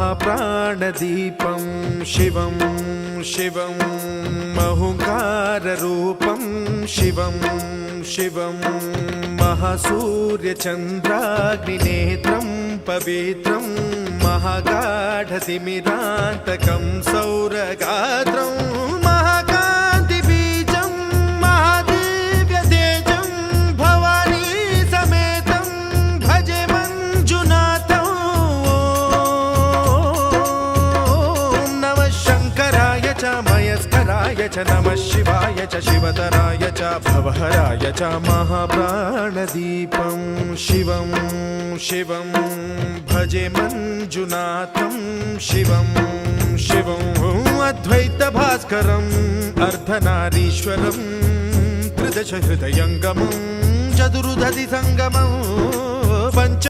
महाप्राणदीपं शिवं शिवं महुकाररूपं शिवं शिवं महासूर्यचन्द्राग्निनेत्रं पवित्रं महागाढतिमिरान्तकं सौरगात्रं महाकान्तिबीजं महादिव्यतेजं भवानी समेतं भजे मञ्जुनाथं। ॐ नमः शङ्कराय च मयस्कराय च नमः शिवाय च शिवतराय च भवहराय च महाप्राणदीपं शिवं शिवं भजे मञ्जुनाथं शिवं शिवं अद्वैतभास्करम् अर्धनारीश्वरं त्रिदशहृदयङ्गमं चतुर्दधिसङ्गमं पञ्च